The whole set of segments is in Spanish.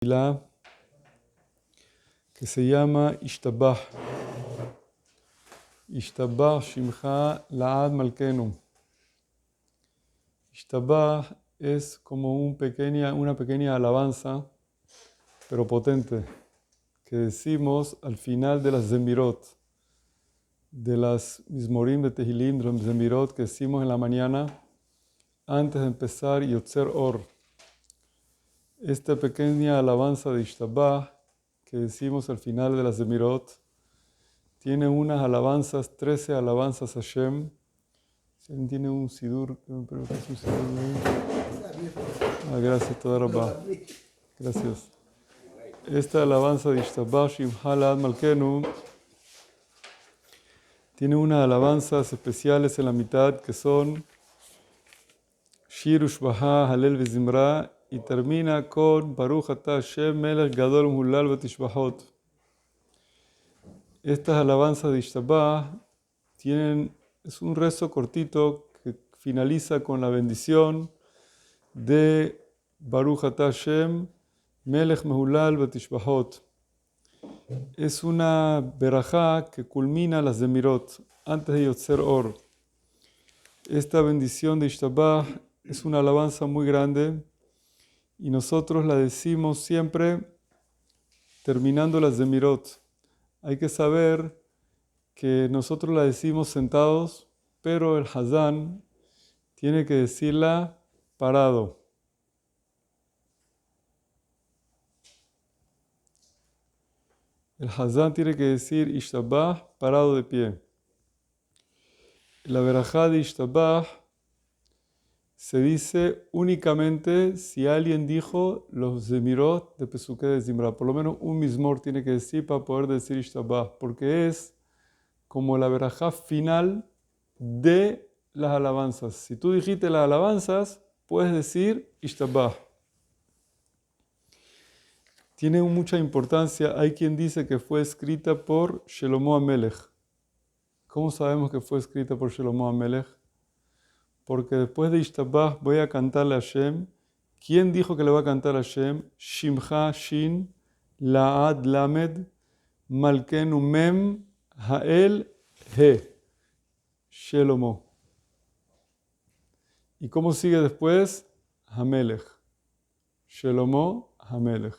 Tefilá que se llama Ishtabah. Ishtabah Shimcha La'ad Malkenu. Ishtabah es como una pequeña alabanza, pero potente, que decimos al final de las Zemirot, de las Mizmorim de Tehilim, de los Zemirot que decimos en la mañana, antes de empezar Yotzer Or. Esta pequeña alabanza de Ishtabah que decimos al final de las Zemirot tiene unas alabanzas, 13 alabanzas a Hashem. Si alguien tiene un sidur, pero ¿qué es un sidur? Gracias, toda Rabá. Gracias. Esta alabanza de Ishtabah Shimcha La'ad Malkenu tiene unas alabanzas especiales en la mitad que son Shir Ushbahá, Halel Vezimra, y termina con Baruch Ata Hashem Melech Gadol Umhulal Betishbahot. Estas alabanzas de Ishtabah es un rezo cortito que finaliza con la bendición de Baruch Ata Hashem Melech Mehulal Betishbahot. Es una berajá que culmina las Zemirot antes de Yotzer Or. Esta bendición de Ishtabah es una alabanza muy grande y nosotros la decimos siempre terminando las Zemirot. Hay que saber que nosotros la decimos sentados, pero el Hazán tiene que decirla parado. El Hazán tiene que decir Ishtabah parado de pie. La verajá de Ishtabah se dice únicamente si alguien dijo los Zemirot de Pesukei de Zimra. Por lo menos un Mizmor tiene que decir para poder decir Ishtabah, porque es como la verajá final de las alabanzas. Si tú dijiste las alabanzas, puedes decir Ishtabah. Tiene mucha importancia. Hay quien dice que fue escrita por Shelomo HaMelech. ¿Cómo sabemos que fue escrita por Shelomo HaMelech? Porque después de Ishtabah voy a cantarle a Hashem. ¿Quién dijo que le va a cantar a Hashem? Shimcha Shin La'ad Lamed Malkenu Mem Ha'el He. Shelomo. ¿Y cómo sigue después? Hamelech. Shelomo Hamelech.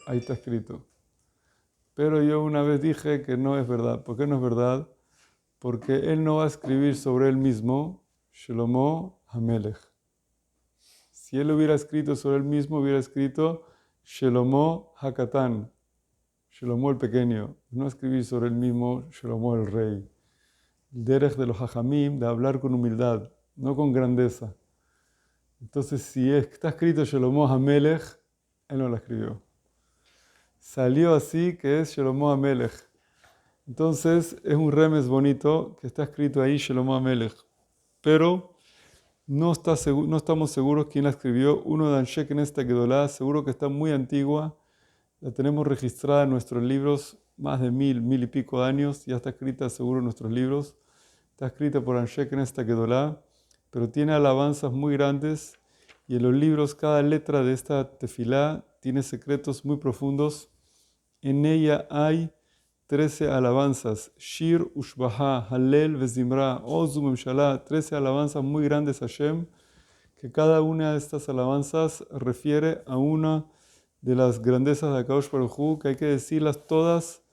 Ahí está escrito. Pero yo una vez dije que no es verdad. ¿Por qué no es verdad? Porque él no va a escribir sobre él mismo, Shelomo Hamelech. Si él hubiera escrito sobre él mismo, hubiera escrito Shelomo Hakatan, Shelomo el pequeño. No escribir sobre él mismo, Shelomo el rey. El derech de los hajamim, de hablar con humildad, no con grandeza. Entonces, si está escrito Shelomo Hamelech, él no la escribió. Salió así que es Shelomo HaMelech. Entonces es un remes bonito que está escrito ahí Shelomo HaMelech. Pero no estamos seguros quién la escribió. Uno de Anshe Knesset Gedolá, seguro que está muy antigua. La tenemos registrada en nuestros libros, más de 1000 y pico de años. Ya está escrita seguro en nuestros libros. Está escrita por Anshe Knesset Gedolá, pero tiene alabanzas muy grandes. Y en los libros, cada letra de esta tefilá tiene secretos muy profundos. En ella hay 13 alabanzas, Shir, Ushbahá, Halel, Vezimra, Ozu, Memshalá, 13 alabanzas muy grandes a Hashem, que cada una de estas alabanzas refiere a una de las grandezas de Akadosh Baruj Hu, que hay que decirlas todas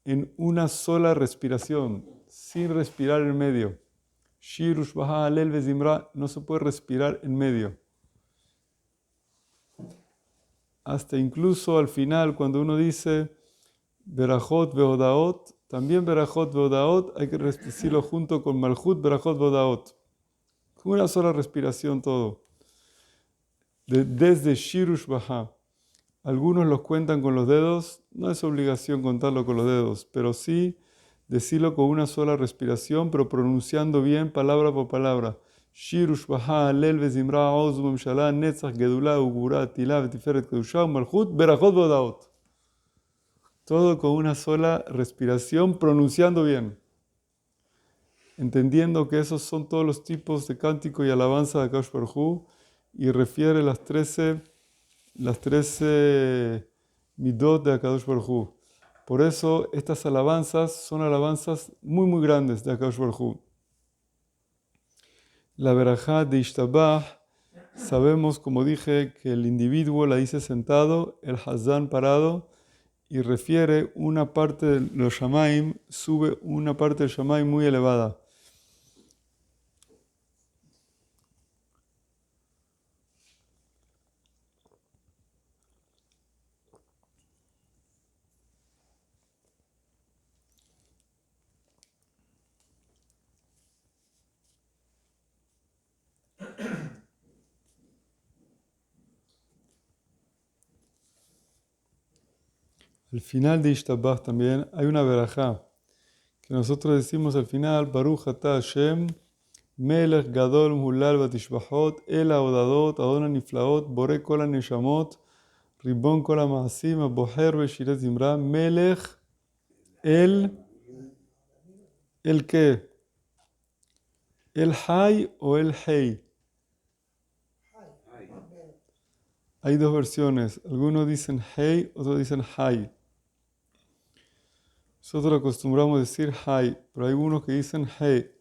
en una sola respiración, sin respirar en medio. Shir, Ushbahá, Halel, Vezimra, no se puede respirar en medio. Hasta incluso al final, cuando uno dice Berajot Veodaot, también Berajot Veodaot hay que decirlo junto con Malchut Berajot Veodaot. Una sola respiración todo. Desde Shir Ushbahá. Algunos los cuentan con los dedos, no es obligación contarlo con los dedos, pero sí decirlo con una sola respiración, pero pronunciando bien palabra por palabra. Shir Ushbahá, Halel Vezimra, Ozu Memshalá, Netzach Gedulá, Ugurá, Tilá, Betiferet Kedushá, Malchut Berajot Veodaot. Todo con una sola respiración, pronunciando bien. Entendiendo que esos son todos los tipos de cántico y alabanza de Akadosh Baruj Hu, y refiere las 13 las 13 midot de Akadosh Baruj Hu. Por eso estas alabanzas son alabanzas muy muy grandes de Akadosh Baruj Hu. La verajá de Ishtabah, sabemos, como dije, que el individuo la dice sentado, el hazán parado, y refiere una parte de los shamaim, sube una parte del shamaim muy elevada. Al final de Ishtabah también hay una verajá que nosotros decimos al final, Baruch Ata Hashem, Melech Gadol Mulal Batishbahot, El Aodadot, Adon Niflaot, Boré Kol Neshamot, Ribon Kol Maasim, Aboher Beshiret Zimra, Melech, el qué, el Hay o el Hei. Hay dos versiones, algunos dicen Hei, otros dicen Hay. Nosotros acostumbramos a decir Hay, pero hay unos que dicen Hei.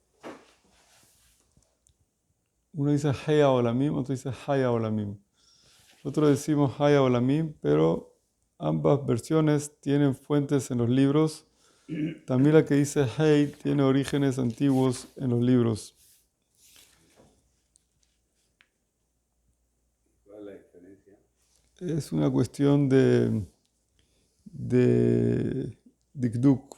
Uno dice Hei Olamim, otro dice Hay Olamim. Nosotros decimos Hay Olamim, pero ambas versiones tienen fuentes en los libros. También la que dice Hei tiene orígenes antiguos en los libros. ¿Cuál es la diferencia? Es una cuestión de Dikduk.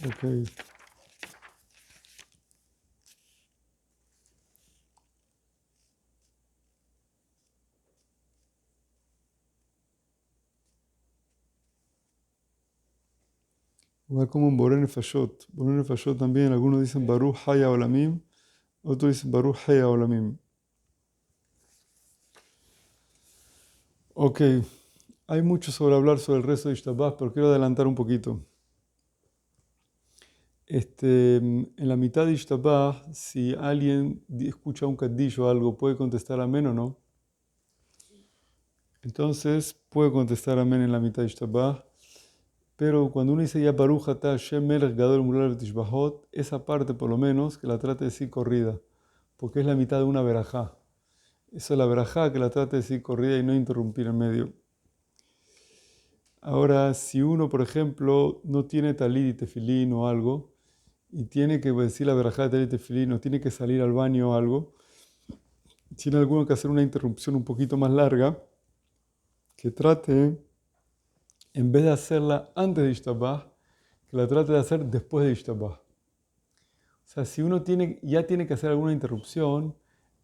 Okay. Igual como en Boré Nefashot. Boré Nefashot también, algunos dicen Baruch Haya Olamim, otros dicen Baruch Haya Olamim. Ok, hay mucho sobre hablar sobre el rezo de Ishtabah, pero quiero adelantar un poquito. En la mitad de Ishtabah, si alguien escucha un kaddish o algo, ¿puede contestar amén o no? Entonces, puede contestar amén en la mitad de Ishtabah. Pero cuando uno dice ya Baruch Ata Hashem Melech Gadol Mulal Betishbahot, esa parte por lo menos que la trate de decir corrida, porque es la mitad de una verajá. Esa es la verajá, que la trate de decir corrida y no interrumpir en medio. Ahora, si uno, por ejemplo, no tiene talit y tefilín o algo, y tiene que decir la verajá de talit y tefilín, o tiene que salir al baño o algo, tiene alguno que hacer una interrupción un poquito más larga, que trate, en vez de hacerla antes de Ishtabah, que la trate de hacer después de Ishtabah. O sea, si uno ya tiene que hacer alguna interrupción,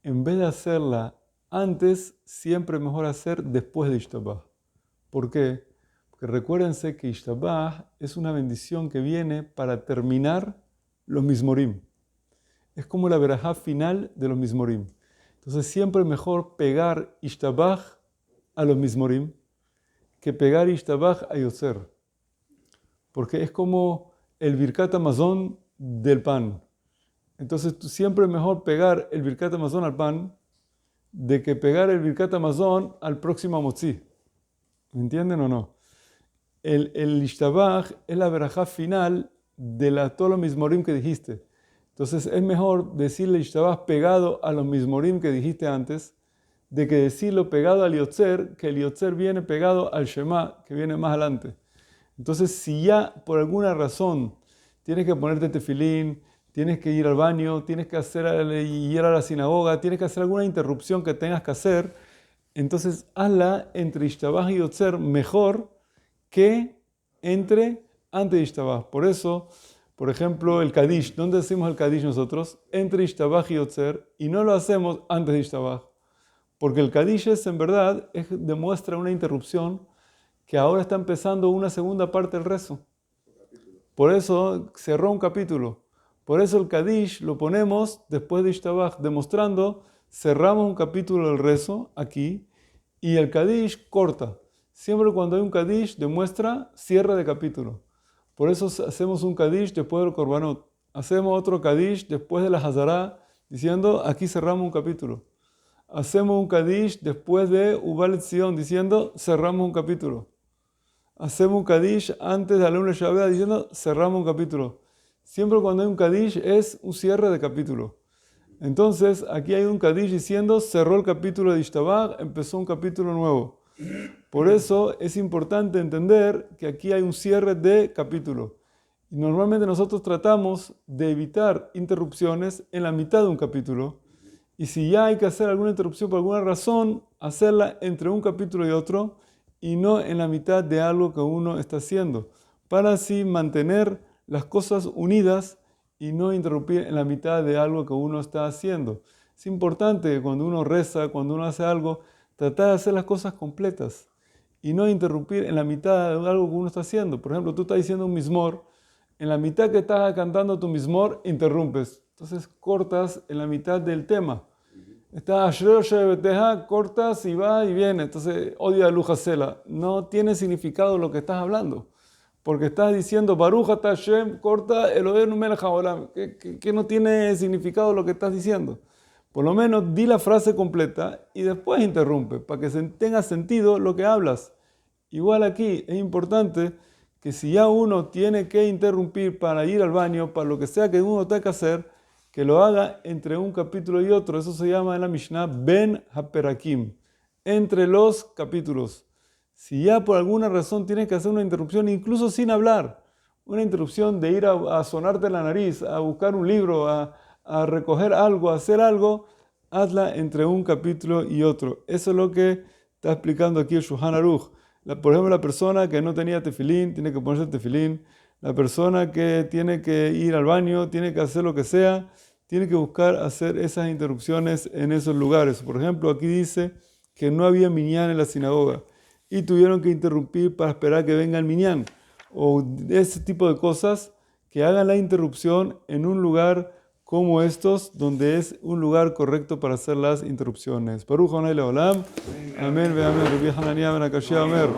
en vez de hacerla antes, siempre es mejor hacer después de Ishtabah. ¿Por qué? Porque recuérdense que Ishtabah es una bendición que viene para terminar los Mizmorim. Es como la verajá final de los Mizmorim. Entonces siempre es mejor pegar Ishtabah a los Mizmorim que pegar Ishtabah a Yotzer. Porque es como el Birkat Hamazon del pan. Entonces siempre es mejor pegar el Birkat Hamazon al pan de que pegar el Birkat Hamazon al próximo Motzi. ¿Me entienden o no? El Ishtabah es la verajá final de todos los Mizmorim que dijiste. Entonces es mejor decirle Ishtabah pegado a los Mizmorim que dijiste antes, de que decirlo pegado al Yotzer, que el Yotzer viene pegado al Shema, que viene más adelante. Entonces, si ya por alguna razón tienes que ponerte tefilín, tienes que ir al baño, tienes que ir a la sinagoga, tienes que hacer alguna interrupción que tengas que hacer, entonces hazla entre Ishtabah y Yotzer mejor que entre antes de Ishtabah. Por eso, por ejemplo, el Kadish, ¿dónde hacemos el Kadish nosotros? Entre Ishtabah y Yotzer, y no lo hacemos antes de Ishtabah. Porque el Kadish en verdad demuestra una interrupción que ahora está empezando una segunda parte del rezo. Por eso cerró un capítulo. Por eso el Kadish lo ponemos después de Ishtabah, demostrando, cerramos un capítulo del rezo aquí y el Kadish corta. siempre cuando hay un Kadish demuestra cierre de capítulo. Por eso hacemos un Kadish después del Korbanot. Hacemos otro Kadish después de la Hazará, diciendo, aquí cerramos un capítulo. Hacemos un Kadish después de Ubal Etzion, diciendo, cerramos un capítulo. Hacemos un Kadish antes de Alun Shabbat, diciendo, cerramos un capítulo. Siempre cuando hay un Kadish es un cierre de capítulo. Entonces, aquí hay un Kadish diciendo, cerró el capítulo de Ishtabach, empezó un capítulo nuevo. Por eso es importante entender que aquí hay un cierre de capítulo. Y normalmente nosotros tratamos de evitar interrupciones en la mitad de un capítulo. Y si ya hay que hacer alguna interrupción por alguna razón, hacerla entre un capítulo y otro y no en la mitad de algo que uno está haciendo. Para así mantener las cosas unidas y no interrumpir en la mitad de algo que uno está haciendo. Es importante que cuando uno reza, cuando uno hace algo, tratar de hacer las cosas completas y no interrumpir en la mitad de algo que uno está haciendo. Por ejemplo, tú estás diciendo un mismor, en la mitad que estás cantando tu mismor, interrumpes. Entonces cortas en la mitad del tema. Estás cortas y va y viene. Entonces, odia Lujasela. No tiene significado lo que estás hablando. Porque estás diciendo, Baruch Ata Hashem, corta Elohenu melech haolam, que no tiene significado lo que estás diciendo. Por lo menos di la frase completa y después interrumpe, para que tenga sentido lo que hablas. Igual aquí es importante que si ya uno tiene que interrumpir para ir al baño, para lo que sea que uno tenga que hacer, que lo haga entre un capítulo y otro. Eso se llama en la Mishnah Ben HaPerakim, entre los capítulos. Si ya por alguna razón tienes que hacer una interrupción, incluso sin hablar, una interrupción de ir a sonarte la nariz, a buscar un libro, a recoger algo, a hacer algo, hazla entre un capítulo y otro. Eso es lo que está explicando aquí el Shulchan Aruch. Por ejemplo, la persona que no tenía tefilín, tiene que ponerse tefilín. La persona que tiene que ir al baño, tiene que hacer lo que sea, tiene que buscar hacer esas interrupciones en esos lugares. Por ejemplo, aquí dice que no había minyan en la sinagoga y tuvieron que interrumpir para esperar que venga el minyan. O ese tipo de cosas, que hagan la interrupción en un lugar como estos, donde es un lugar correcto para hacer las interrupciones. Baruch Adonai Leolam. Amén. Amén. Rabbi Hananiah ben Akashia Omer.